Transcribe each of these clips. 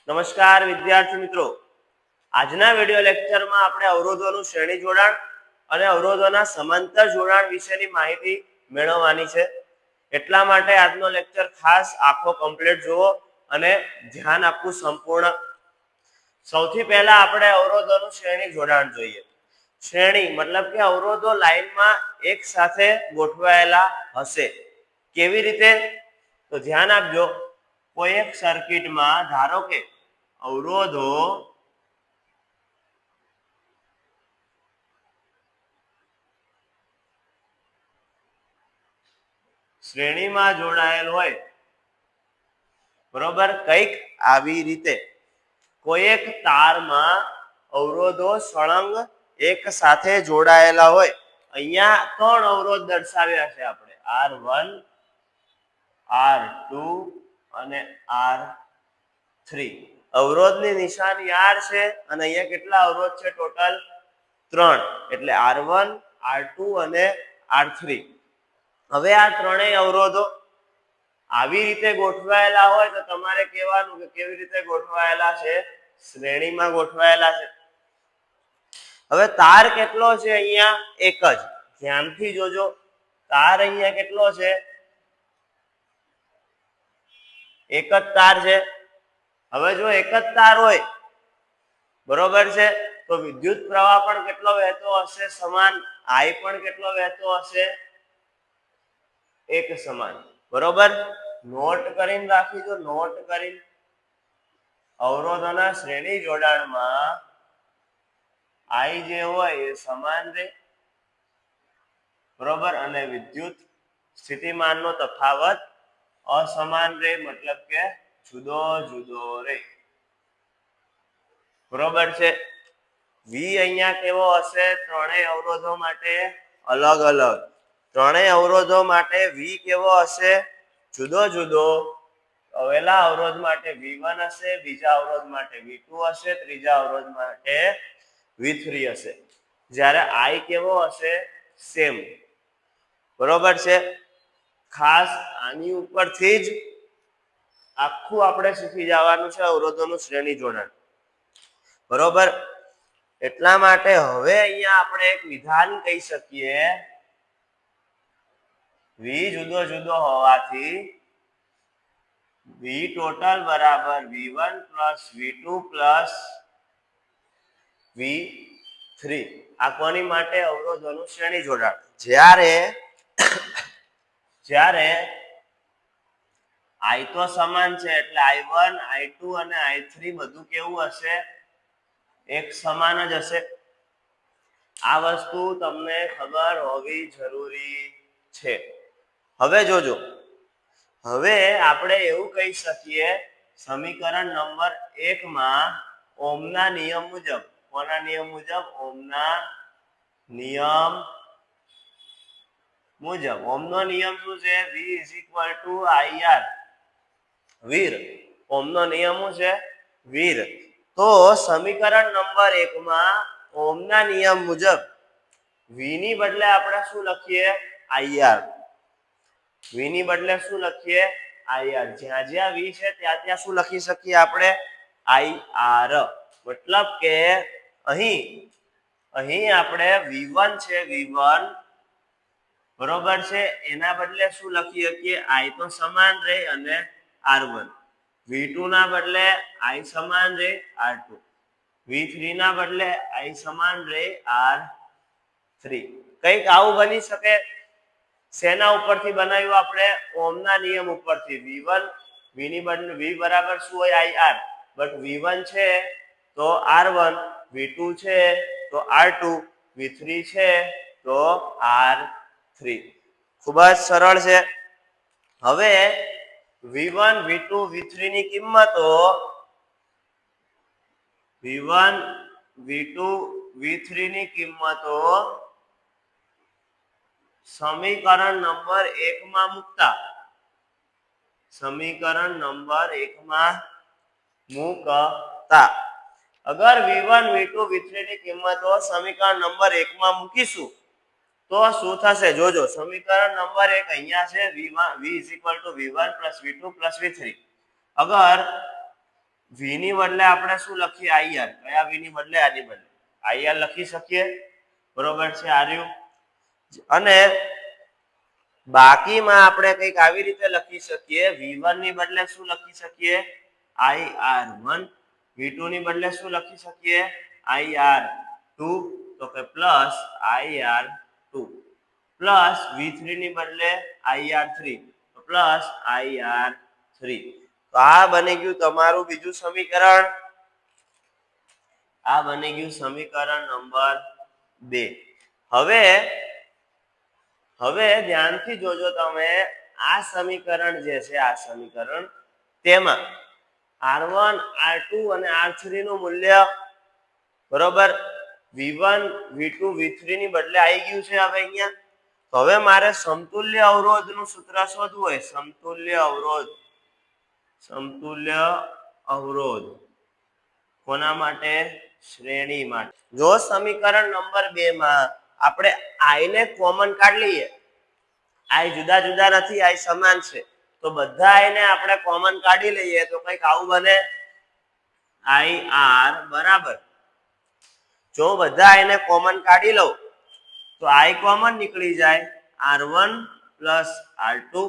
નમસ્કાર વિદ્યાર્થી મિત્રો, આજના વિડિયો લેક્ચરમાં આપણે અવરોધોનું શ્રેણી જોડાણ અને અવરોધોના સમાંતર જોડાણ વિશેની માહિતી મેળવવાની છે. એટલા માટે આજનો લેક્ચર ખાસ આખો કમ્પ્લીટ જુઓ અને ધ્યાન આપવું સંપૂર્ણ. સૌથી પહેલા આપણે અવરોધોનું શ્રેણી જોડાણ જોઈએ. શ્રેણી મતલબ કે અવરોધો લાઈનમાં એક સાથે ગોઠવાયેલા હશે. કેવી રીતે? તો ધ્યાન આપજો. કોઈ એક સર્કિટમાં ધારો કે અવરોધો શ્રેણીમાં જોડાયેલ હોય, બરોબર, કઈક આવી રીતે કોઈ એક તારમાં અવરોધો સળંગ એક સાથે જોડાયેલા હોય. અહીંયા ત્રણ અવરોધ દર્શાવ્યા છે આપણે, R1 R2 અને R3. અવરોધની નિશાની R છે અને અહીંયા કેટલા અવરોધ છે? ટોટલ 3, એટલે R1 R2 અને R3. હવે આ ત્રણેય અવરોધો આવી રીતે ગોઠવાયેલા હોય તો તમારે કહેવાનું કે કેવી રીતે ગોઠવાયેલા છે? શ્રેણીમાં ગોઠવાયેલા છે. હવે તાર કેટલો છે? અહીંયા એક જ. ધ્યાનથી જોજો, તાર અહીંયા કેટલો છે? એક જ તાર છે. હવે જો એક જ તાર હોય, બરોબર છે, તો વિદ્યુત પ્રવાહ પણ કેટલો વહેતો હશે? સમાન. I પણ કેટલો વહેતો હશે? એક સમાન. બરોબર, નોટ કરીને રાખીજો, નોટ કરીને. અવરોધોના શ્રેણી જોડાણમાં I જે હોય એ સમાન રહે, બરોબર, અને વિદ્યુત સ્થિતિમાનનો તફાવત અસમાન રહે, મતલબ કે જુદો જુદો રહે. બરોબર છે. V અહીંયા કેવો હશે? ત્રણેય અવરોધો માટે અલગ અલગ. ત્રણેય અવરોધો માટે V કેવો હશે? જુદો જુદો. પહેલા અવરોધ માટે V1 હશે, બીજા અવરોધ માટે V2 હશે, ત્રીજા અવરોધ માટે V3 હશે. જ્યારે I કેવો હશે? સેમ. બરોબર છે. ખાસ આની ઉપરથી જ આખું આપણે શીખી જવાનું છે અવરોધોનું શ્રેણી જોડાણ. બરોબર, એટલા માટે હવે અહીંયા આપણે એક વિધાન કહી શકીએ, V જુદો જુદો હોવાથી V ટોટલ બરાબર V1 plus V2 plus V3. આ કોની માટે? અવરોધોનું શ્રેણી જોડાણ. જ્યારે I તો સમાન છે એટલે I1 I2 અને I3 બધું કેવું હશે? એક સમાન જ હશે. આ વસ્તુ તમને ખબર હોવી જરૂરી છે. હવે જોજો, હવે આપણે એવું કહી શકીએ, સમીકરણ નંબર 1 માં ઓહમના નિયમ મુજબ, કોના નિયમ મુજબ? ઓહમના નિયમ મુજબ. ઓહમનો નિયમ શું છે? V IR. વીર. ઓહમનો નિયમ શું છે? વીર. તો સમીકરણ નંબર 1 માં ઓહમના નિયમ મુજબ V ની બદલે આપણે શું લખીએ? IR. V ની બદલે શું લખીએ? IR. જ્યાં જ્યાં V છે ત્યાં ત્યાં શું લખી શકીએ આપણે? IR. મતલબ કે અહીં આપણે V1 છે, V1, બરોબર છે, એના બદલે શું લખી શકીએ? I તો સમાન રહે અને R1. V2 ના બદલે I સમાન રહે, R2. V3 ના બદલે I સમાન રહે, R3. કઈક આવું બની શકે. શેના ઉપરથી બનાવ્યું આપણે? ઓહમના નિયમ ઉપરથી. V1 V ની બદલે V બરાબર શું હોય? IR. બટ V1 છે તો R1, V2 છે તો R2, V3 છે તો R3. ખૂબ જ સરળ છે. હવે V1 V2 V3 ની કિંમતો V1 V2 V3 ની કિંમતો સમીકરણ નંબર 1 માં મૂકતા, સમીકરણ નંબર 1 માં મૂકતા અગર V1 V2 V3 ની કિંમતો સમીકરણ નંબર 1 માં મૂકીશું તો શું થશે? જોજો, સમીકરણ નંબર 1 અહીંયા છે, V V V1 V2 V3. અગર v ની બદલે આપણે શું લખીએ ir કયા v ની બદલે આની બદલે ir લખી શકીએ બરોબર છે આર્યું અને બાકીમાં આપણે કંઈક આવી રીતે લખી શકીએ v1 ની બદલે શું લખી શકીએ ir1 v2 ની બદલે શું લખી શકીએ ir2 તો કે પ્લસ ir2 પ્લસ v3 ની બદલે ir3 તો પ્લસ ir3 તો આ બની ગયું તમારું બીજું સમીકરણ આ બની ગયું સમીકરણ નંબર 2 હવે ધ્યાનથી જોજો તમે આ સમીકરણ જે છે આ સમીકરણ તેમાં r1 r2 અને r3 નું મૂલ્ય બરોબર v1 v2 v3 ની બદલે આવી ગયું છે હવે અહીંયા તો હવે મારે સમતુલ્ય અવરોધનું સૂત્ર શોધવું હોય સમતુલ્ય અવરોધ કોના માટે શ્રેણી માટે જો સમીકરણ નંબર 2 માં આપણે i ને કોમન કાઢી લઈએ i જુદા જુદા નથી i સમાન છે તો બધા i ને આપણે કોમન કાઢી લઈએ તો કંઈક આવું બને ir બરાબર જો બધા i ને કોમન કાઢી લઉં તો i કોમન નીકળી જાય r1 r2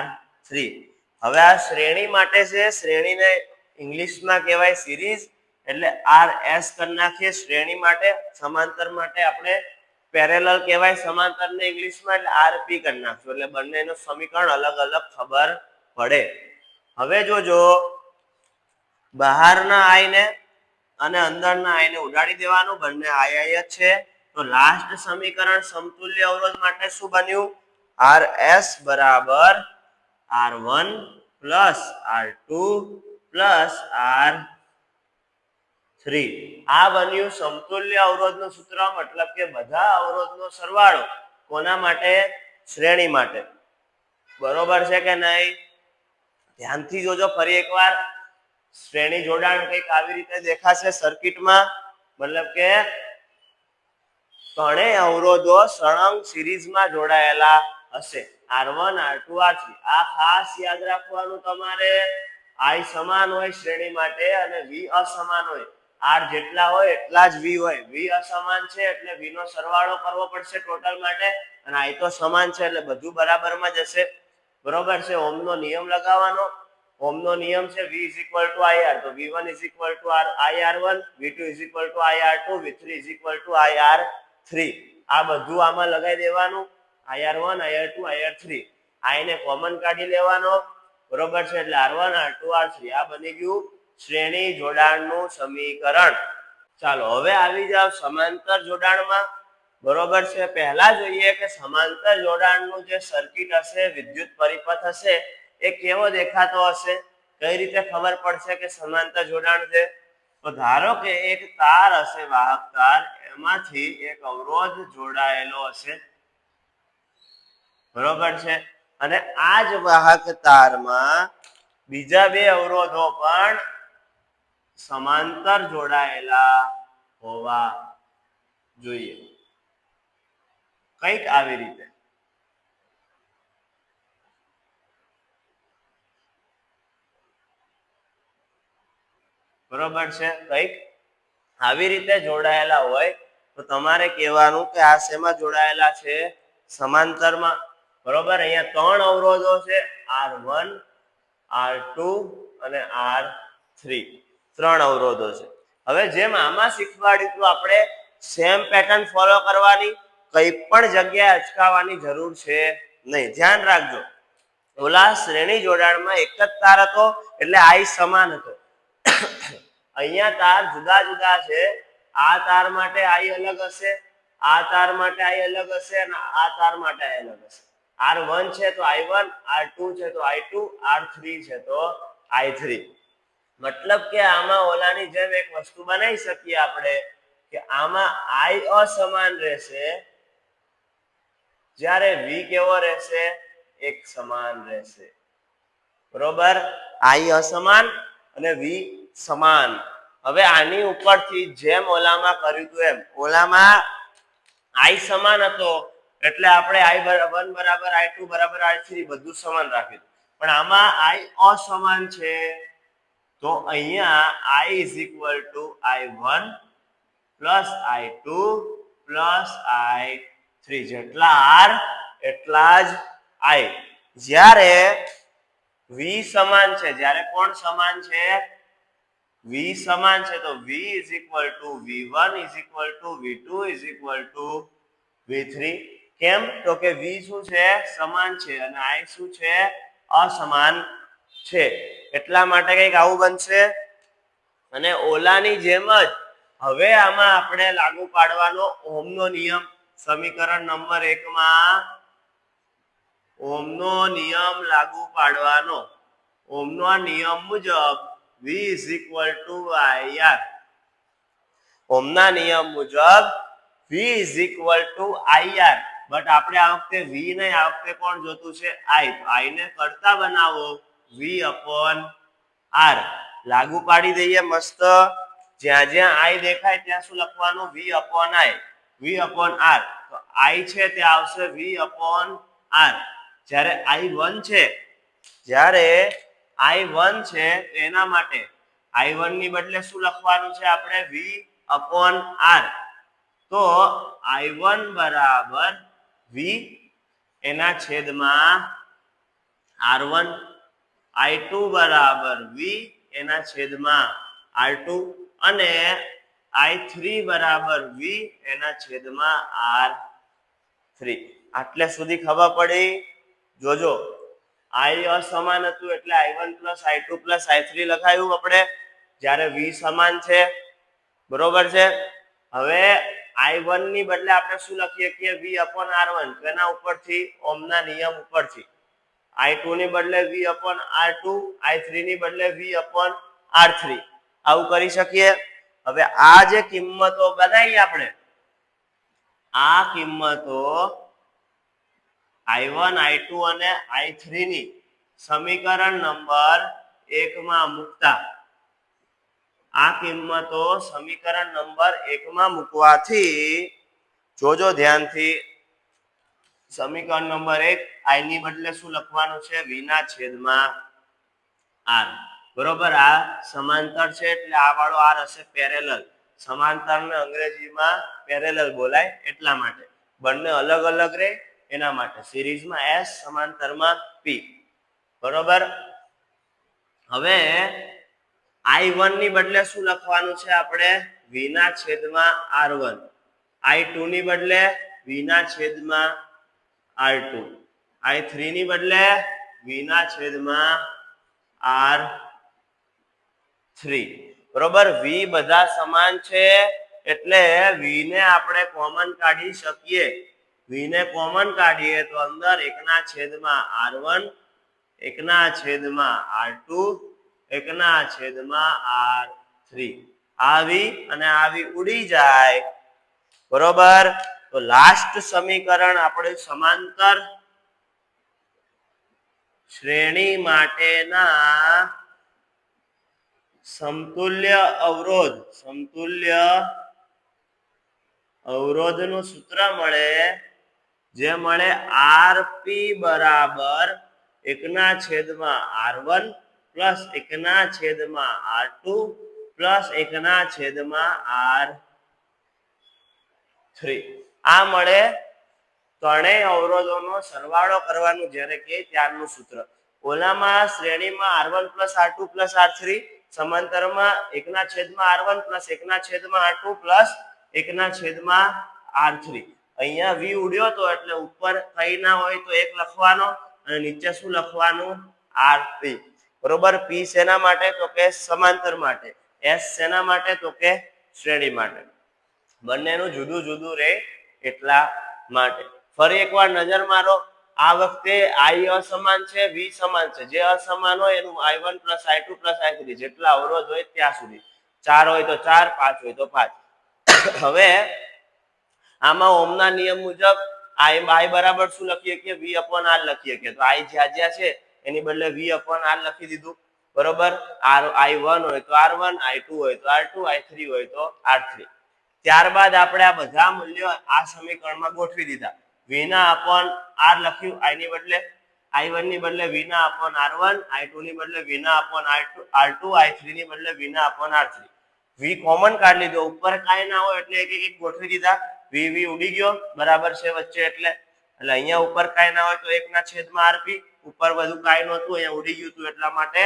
r3 હવે આ શ્રેણી માટે છે શ્રેણીને ઇંગ્લિશમાં કહેવાય સિરીઝ એટલે RS કરી નાખીએ શ્રેણી માટે સમાંતર માટે આપણે પેરેલલ કહેવાય સમાંતરને ઇંગ્લિશમાં એટલે RP કરી નાખશું એટલે બંનેનું સમીકરણ અલગ અલગ ખબર પડે હવે જોજો બહારના i ને અને અંદરના i ને ઉડાડી દેવાનું બંને i જ છે તો લાસ્ટ સમીકરણ સમતુલ્ય અવરોધ માટે શું બન્યું RS બરાબર R1 R2 R3 આ બન્યું સમતુલ્ય અવરોધનું સૂત્ર મતલબ કે બધા અવરોધનો સરવાળો કોના માટે શ્રેણી માટે બરોબર છે કે નહીં ધ્યાનથી જોજો ફરી એકવાર શ્રેણી જોડાણ કંઈક આવી રીતે દેખાશે સર્કિટમાં મતલબ કે ત્રણેય અવરોધો સળંગ સિરીઝમાં જોડાયેલા હશે R1 R2 R3 આ ખાસ યાદ રાખવાનું તમારે i સમાન હોય શ્રેણી માટે અને v અસમાન હોય r જેટલા હોય એટલા જ v હોય v અસમાન છે એટલે v નો સરવાળો કરવો પડશે ટોટલ માટે અને i તો સમાન છે એટલે બધું બરાબરમાં જ હશે બરોબર છે ઓહમનો નિયમ લગાવવાનો ઓહમનો નિયમ છે v ir તો v1 ir1 v2 ir2 v3 ir3 આ બધું આમાં લગાવી દેવાનું ir1 ir2 ir3 i ને કોમન કાઢી લેવાનો બરોબર છે એટલે r1 r2 r3 આ બની ગયું શ્રેણી જોડાણનું સમીકરણ ચાલો હવે આવી જાવ સમાંતર જોડાણમાં બરોબર છે પહેલા જોઈએ કે સમાંતર જોડાણનું જે સર્કિટ હશે વિદ્યુત પરિપથ હશે એ કેવો દેખાતો હશે કઈ રીતે ખબર પડશે કે સમાંતર જોડાણ છે તો ધારો કે એક તાર હશે વાહક તાર એમાંથી એક અવરોધ જોડાયેલો હશે બરોબર છે અને આ જ વાહક તારમાં બીજા બે અવરોધો પણ સમાંતર જોડાયેલા હોવા જોઈએ કંઈક આવી રીતે બરોબર છે કંઈક આવી રીતે જોડાયેલા હોય તો તમારે કહેવાનું કે આ શેમાં જોડાયેલા છે સમાંતરમાં બરોબર અહીંયા ત્રણ અવરોધો છે R1 R2 અને R3 ત્રણ અવરોધો છે હવે જેમ આમાં શીખવાડ્યું હતું આપણે સેમ પેટર્ન ફોલો કરવાની કઈ પણ જગ્યાએ અચકાવવાની જરૂર છે નહીં ધ્યાન રાખજો ઓલા શ્રેણી જોડાણમાં એક જ તાર હતો એટલે i સમાન હતો અહીંયા તાર જુદા જુદા છે આ તાર માટે i અલગ હશે આ તાર માટે i અલગ હશે અને આ તાર માટે i અલગ હશે R1 છે તો i1 R2 છે તો i2 R3 છે તો i3 મતલબ કે આમાં ઓલાની જેમ એક વસ્તુ બનાવી શકીએ આપણે કે આમાં i અસમાન રહેશે જ્યારે v કેવો રહેશે એક સમાન રહેશે બરોબર i અસમાન અને v સમાન હવે આની ઉપરથી જેમ ઓલામાં કર્યું હતું એમ ઓલામાં i સમાન હતો એટલે આપણે i1 બરાબર i2 બરાબર i3 બધું સમાન રાખ્યું પણ આમાં i અસમાન છે તો અહીંયા I is equal to I1 plus I2 plus I3 જેટલા R એટલા જ I. જ્યારે V સમાન છે, જ્યારે કોણ સમાન છે? V સમાન છે તો V is equal to V1 is equal to V2 is equal to V3. કેમ? તો કે V શું છે? સમાન છે અને I શું છે? અસમાન છે. એટલા માટે કંઈક આવું બનશે. અને ઓલાની જેમ જ હવે આમાં આપણે લાગુ પાડવાનો ઓહમનો નિયમ. સમીકરણ નંબર 1 માં ઓહમનો નિયમ લાગુ પાડવાનો. ઓહમનો નિયમ મુજબ V is equal to IR. ઓહમના નિયમ મુજબ V is equal to IR. But આપણે આ વખતે V નહીં, આ વખતે કોણ જોતું છે? I. I ને કરતા બનાવો V upon R. લાગુ પાડી દઈએ મસ્ત. જ્યાં જ્યાં I દેખાય ત્યાં શું લખવાનું? V upon I. V upon R. તો I છે તે આવશે V upon R. જ્યારે I1 છે, જ્યારે I1 છે એના માટે I1 ની બદલે શું લખવાનું છે આપણે? V upon R. તો I1 બરાબર V એના છેદમાં R1, I2 બરાબર V એના છેદમાં R2 અને I3 બરાબર V એના છેદમાં R3. આટલે સુધી ખબર પડી? જોજો, I અસમાન હતું એટલે I1 plus I2 plus I3 લખાયું આપણે, જ્યારે V સમાન છે. બરોબર છે. હવે I1 ની બદલે આપણે શું લખીએ કે V upon R1. એના ઉપરથી ઓહમના નિયમ ઉપરથી I2 ની બદલે V upon R2, I3 ની બદલે V upon R3. આવું કરી શકીએ. હવે આ જે કિંમતો બનાવી આપણે, આ કિંમતો I1, I2 અને I3 ની સમીકરણ નંબર 1 માં મૂકતા, આ કિંમતો સમીકરણ નંબર 1 માં મૂકવાથી જોજો ધ્યાનથી. સમીકરણ નંબર 1 I ની બદલે શું લખવાનું છે? V ના છેદમાં R. બરોબર. આ સમાંતર છે એટલે આ વાળો R હશે પેરેલલ. સમાંતરને અંગ્રેજીમાં પેરેલલ બોલાય એટલા માટે. બંને અલગ અલગ રહે એના માટે. સિરીઝમાં S, સમાંતરમાં P. બરોબર. હવે I1 ની બદલે શું લખવાનું છે આપણે? V ના છેદમાં R1. I2 ની બદલે V ના છેદમાં R2. I3 ની બદલે V ના છેદમાં R3. બરોબર. V બધા સમાન છે એટલે V ને આપણે કોમન કાઢી શકીએ. V ને કોમન કાઢીએ તો અંદર 1 ના છેદમાં R1, 1 ના છેદમાં R2, 1 ના છેદમાં R3. આવી અને આવી ઉડી જાય. બરોબર. તો લાસ્ટ સમીકરણ આપણે સમાંતર શ્રેણી માટેના સમતુલ્ય અવરોધનું સૂત્ર મળે, જે મળે RP બરાબર 1 ના છેદમાં R1 પ્લસ 1 ના છેદમાં R2 પ્લસ 1 ના છેદમાં R3. આ મળે. ત્રણેય અવરોધોનો સરવાળો કરવાનું જ્યારે કે ત્યારનું સૂત્ર. ઓલામાં શ્રેણીમાં R1 plus R2 plus R3, સમાંતરમાં 1 ના છેદમાં R1 plus 1 ના છેદમાં R2 plus 1 ના છેદમાં R3. અહીંયા V ઉડ્યો તો એટલે ઉપર કઈ ના હોય તો 1 લખવાનો અને નીચે શું લખવાનું? RP. બરોબર. P શેના માટે? તો કે સમાંતર માટે. S શેના માટે? તો કે શ્રેણી માટે. બંનેનું જુદું જુદું રહે એટલા માટે. ફરી એકવાર નજર મારો. આ વખતે I અસમાન છે, V સમાન છે. જે અસમાન હોય એનું I1 plus I2 plus I3 જેટલા અવરોધ હોય ત્યાં સુધી. 4 હોય તો 4, 5 હોય તો 5. હવે આમાં ઓહમના નિયમ મુજબ I બરાબર શું લખીએ કે V upon R લખીએ કે. તો I જ્યાં જ્યાં છે એની બદલે V upon R લખી દીધું. બરોબર. I1 હોય તો R1, I2 હોય તો R2, I3 હોય તો R3. ત્યારબાદ આપણે આ બધા મૂલ્યો આ સમીકરણમાં ગોઠવી દીધા. V ના upon R લખ્યું I ની બદલે, I1 ની બદલે V ના upon R1, I2 ની બદલે V ના upon R2, I3 ની બદલે V ના upon R3. V કોમન કાઢી લીધો, ઉપર કાંઈ ના હોય એટલે એક એક ગોઠવી દીધા. V ઉડી ગયો, બરાબર છે વચ્ચે એટલે અહીંયા ઉપર કાંઈ ના હોય તો 1/RP, ઉપર બધું કાંઈ નહોતું અહીંયા ઉડી ગયું હતું એટલા માટે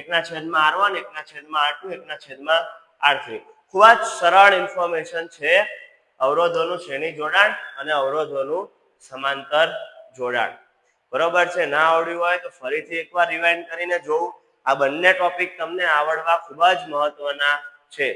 1/R1, 1/R2, 1/R3. ખૂબ જ સરળ ઇન્ફોર્મેશન છે અવરોધોનું શ્રેણી જોડાણ અને અવરોધોનું સમાંતર જોડાણ. બરોબર છે? ના આવડ્યું હોય તો ફરીથી એકવાર રિવાઇન્ડ કરીને જોવું. આ બંને ટોપિક તમને આવડવા ખૂબ જ મહત્વના છે.